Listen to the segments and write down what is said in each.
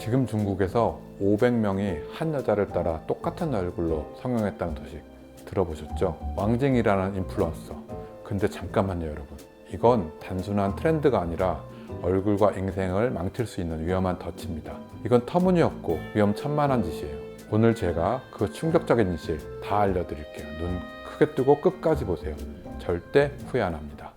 지금 중국에서 500명이 한 여자를 따라 똑같은 얼굴로 성형했다는 소식 들어보셨죠? 왕징이라는 인플루언서. 근데 잠깐만요, 여러분. 이건 단순한 트렌드가 아니라 얼굴과 인생을 망칠 수 있는 위험한 덫입니다. 이건 터무니없고 위험천만한 짓이에요. 오늘 제가 그 충격적인 진실 다 알려드릴게요. 눈 크게 뜨고 끝까지 보세요. 절대 후회 안 합니다.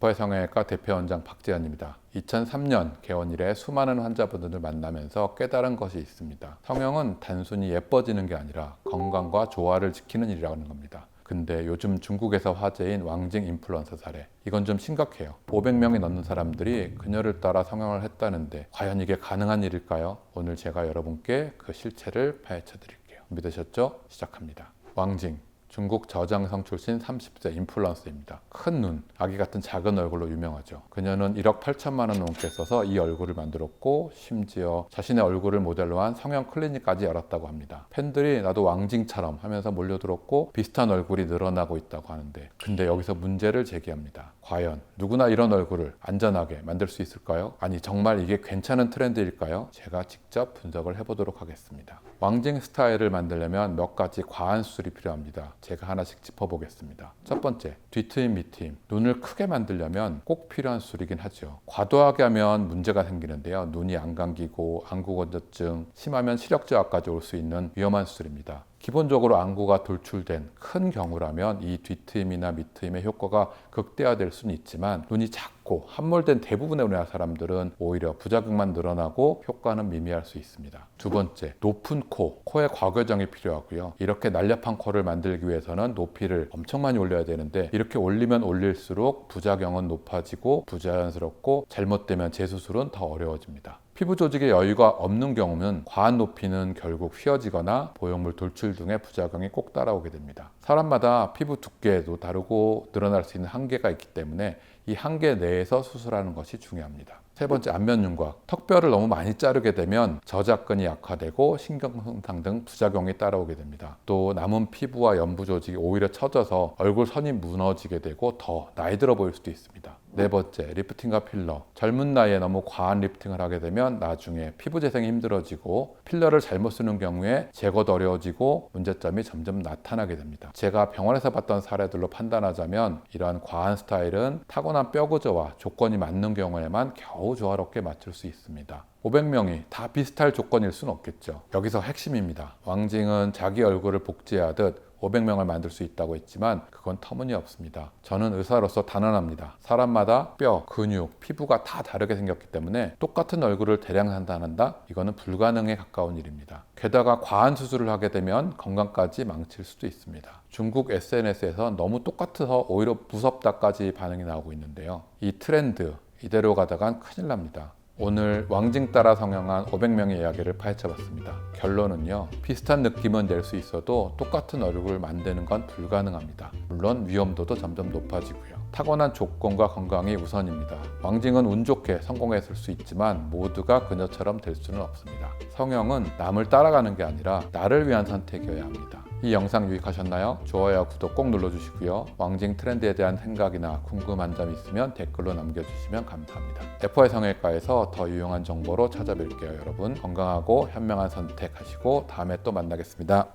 에퍼의 성형외과 대표원장 박재현입니다. 2003년 개원 이래 수많은 환자분들을 만나면서 깨달은 것이 있습니다. 성형은 단순히 예뻐지는 게 아니라 건강과 조화를 지키는 일이라는 겁니다. 근데 요즘 중국에서 화제인 왕징 인플루언서 사례, 이건 좀 심각해요. 500명이 넘는 사람들이 그녀를 따라 성형을 했다는데 과연 이게 가능한 일일까요? 오늘 제가 여러분께 그 실체를 파헤쳐 드릴게요. 믿으셨죠? 시작합니다. 왕징, 중국 저장성 출신 30세 인플루언서입니다. 큰 눈, 아기 같은 작은 얼굴로 유명하죠. 그녀는 1억 8천만 원 넘게 써서 이 얼굴을 만들었고 심지어 자신의 얼굴을 모델로 한 성형 클리닉까지 열었다고 합니다. 팬들이 나도 왕징처럼 하면서 몰려들었고 비슷한 얼굴이 늘어나고 있다고 하는데, 근데 여기서 문제를 제기합니다. 과연 누구나 이런 얼굴을 안전하게 만들 수 있을까요? 아니, 정말 이게 괜찮은 트렌드일까요? 제가 직접 분석을 해보도록 하겠습니다. 왕징 스타일을 만들려면 몇 가지 과한 수술이 필요합니다. 제가 하나씩 짚어보겠습니다. 첫 번째, 뒤트임, 밑트임. 눈을 크게 만들려면 꼭 필요한 수술이긴 하죠. 과도하게 하면 문제가 생기는데요. 눈이 안 감기고 안구 건조증, 심하면 시력 저하까지 올 수 있는 위험한 수술입니다. 기본적으로 안구가 돌출된 큰 경우라면 이 뒤트임이나 밑트임의 효과가 극대화될 수는 있지만, 눈이 작고 함몰된 대부분의 우리나라 사람들은 오히려 부작용만 늘어나고 효과는 미미할 수 있습니다. 두 번째, 높은 코, 코에 과교정이 필요하고요. 이렇게 날렵한 코를 만들기 위해서는 높이를 엄청 많이 올려야 되는데, 이렇게 올리면 올릴수록 부작용은 높아지고 부자연스럽고 잘못되면 재수술은 더 어려워집니다. 피부 조직에 여유가 없는 경우는 과한 높이는 결국 휘어지거나 보형물 돌출 등의 부작용이 꼭 따라오게 됩니다. 사람마다 피부 두께도 다르고 늘어날 수 있는 한계가 있기 때문에 이 한계 내에서 수술하는 것이 중요합니다. 세 번째, 안면 윤곽. 턱뼈를 너무 많이 자르게 되면 저작근이 약화되고 신경손상 등 부작용이 따라오게 됩니다. 또 남은 피부와 연부 조직이 오히려 처져서 얼굴 선이 무너지게 되고 더 나이 들어 보일 수도 있습니다. 네 번째, 리프팅과 필러. 젊은 나이에 너무 과한 리프팅을 하게 되면 나중에 피부 재생이 힘들어지고, 필러를 잘못 쓰는 경우에 제거도 어려워지고 문제점이 점점 나타나게 됩니다. 제가 병원에서 봤던 사례들로 판단하자면 이러한 과한 스타일은 타고난 뼈 구조와 조건이 맞는 경우에만 겨우 조화롭게 맞출 수 있습니다. 500명이 다 비슷할 조건일 수는 없겠죠. 여기서 핵심입니다. 왕징은 자기 얼굴을 복제하듯 500명을 만들 수 있다고 했지만 그건 터무니없습니다. 저는 의사로서 단언합니다. 사람마다 뼈, 근육, 피부가 다 다르게 생겼기 때문에 똑같은 얼굴을 대량 산단한다? 이거는 불가능에 가까운 일입니다. 게다가 과한 수술을 하게 되면 건강까지 망칠 수도 있습니다. 중국 SNS에서 너무 똑같아서 오히려 무섭다까지 반응이 나오고 있는데요. 이 트렌드 이대로 가다간 큰일 납니다. 오늘 왕징 따라 성형한 500명의 이야기를 파헤쳐봤습니다. 결론은요, 비슷한 느낌은 낼 수 있어도 똑같은 얼굴을 만드는 건 불가능합니다. 물론 위험도도 점점 높아지고요. 타고난 조건과 건강이 우선입니다. 왕징은 운 좋게 성공했을 수 있지만 모두가 그녀처럼 될 수는 없습니다. 성형은 남을 따라가는 게 아니라 나를 위한 선택이어야 합니다. 이 영상 유익하셨나요? 좋아요와 구독 꼭 눌러주시고요. 왕징 트렌드에 대한 생각이나 궁금한 점 있으면 댓글로 남겨주시면 감사합니다. 에퍼의 성형외과에서 더 유용한 정보로 찾아뵐게요. 여러분 건강하고 현명한 선택하시고 다음에 또 만나겠습니다.